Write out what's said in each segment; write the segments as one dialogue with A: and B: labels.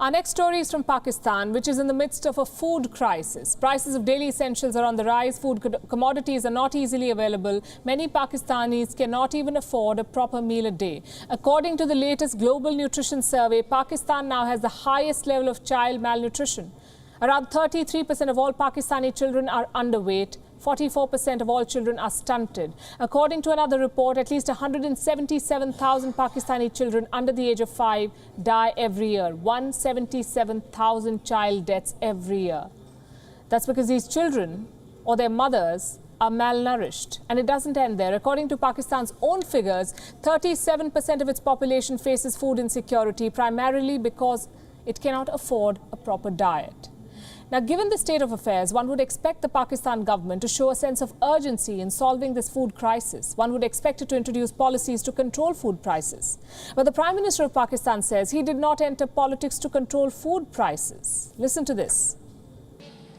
A: Our next story is from Pakistan, which is in the midst of a food crisis. Prices of daily essentials are on the rise. Food commodities are not easily available. Many Pakistanis cannot even afford a proper meal a day. According to the latest Global Nutrition Survey, Pakistan now has the highest level of child malnutrition. Around 33% of all Pakistani children are underweight. 44% of all children are stunted. According to another report, at least 177,000 Pakistani children under the age of 5 die every year. 177,000 child deaths every year. That's because these children or their mothers are malnourished. And it doesn't end there. According to Pakistan's own figures, 37% of its population faces food insecurity, primarily because it cannot afford a proper diet. Now, given the state of affairs, one would expect the Pakistan government to show a sense of urgency in solving this food crisis. One would expect it to introduce policies to control food prices. But the Prime Minister of Pakistan says he did not enter politics to control food prices. Listen to this.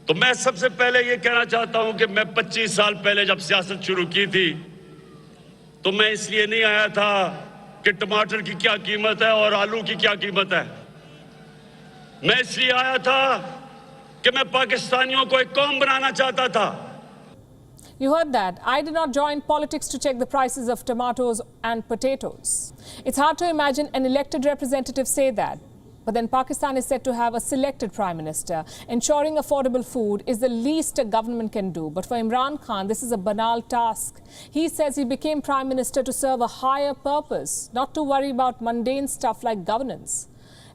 B: तो मैं सबसे पहले ये कहना चाहता हूं कि मैं 25 साल पहले जब सियासत शुरू की थी तो मैं इसलिए नहीं आया था कि टमाटर की क्या कीमत है और आलू की क्या कीमत है। मैं इसलिए आया था कि मैं पाकिस्तानियों को एक कौम बनाना चाहता था।
A: You heard that. I did not join politics to check the prices of tomatoes and potatoes. It's hard to imagine an elected representative say that. But then Pakistan is said to have a selected prime minister. Ensuring affordable food is the least a government can do. But for Imran Khan, this is a banal task. He says he became prime minister to serve a higher purpose, not to worry about mundane stuff like governance.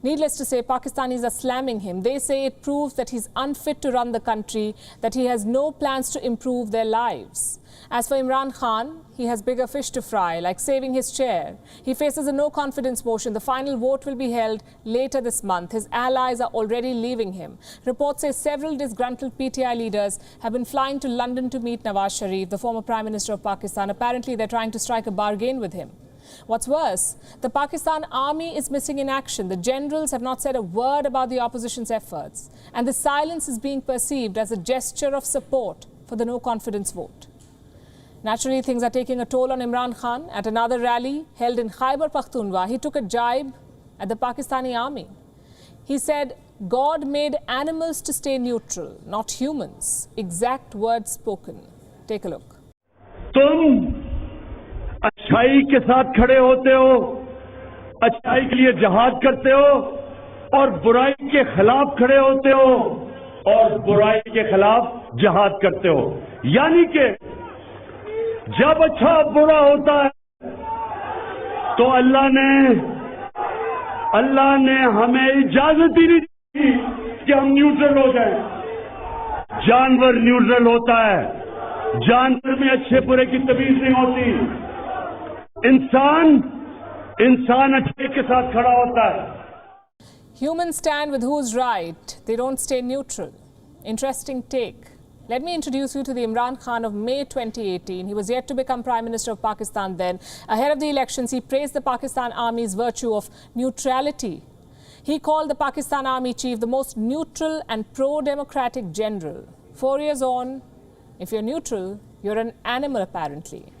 A: Needless to say, Pakistanis are slamming him. They say it proves that he's unfit to run the country, that he has no plans to improve their lives. As for Imran Khan, he has bigger fish to fry, like saving his chair. He faces a no-confidence motion. The final vote will be held later this month. His allies are already leaving him. Reports say several disgruntled PTI leaders have been flying to London to meet Nawaz Sharif, the former Prime Minister of Pakistan. Apparently, they're trying to strike a bargain with him. What's worse, the Pakistan army is missing in action. The generals have not said a word about the opposition's efforts. And the silence is being perceived as a gesture of support for the no-confidence vote. Naturally, things are taking a toll on Imran Khan. At another rally held in Khyber Pakhtunkhwa, he took a jibe at the Pakistani army. He said, God made animals to stay neutral, not humans. Exact words spoken. Take a look.
C: अच्छाई के साथ खड़े होते हो, अच्छाई के लिए जिहाद करते हो और बुराई के खिलाफ खड़े होते हो और बुराई के खिलाफ जिहाद करते हो। यानी कि जब अच्छा बुरा होता है तो अल्लाह ने हमें इजाजत ही नहीं दी कि हम न्यूट्रल हो जाएं। जानवर न्यूट्रल होता है, जानवर में अच्छे बुरे की तमीज नहीं होती। इंसान अच्छे के साथ खड़ा होता है।
A: Humans stand with who's right. They don't stay neutral. Interesting take. Let me introduce you to the Imran Khan of May 2018. He was yet to become Prime Minister of Pakistan then. Ahead of the elections, he praised the Pakistan Army's virtue of neutrality. He called the Pakistan Army chief the most neutral and pro-democratic general. 4 years on, if you're neutral, you're an animal apparently.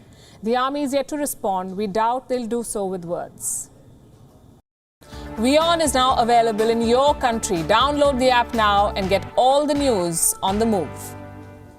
A: The army is yet to respond. We doubt they'll do so with words. WION is now available in your country. Download the app now and get all the news on the move.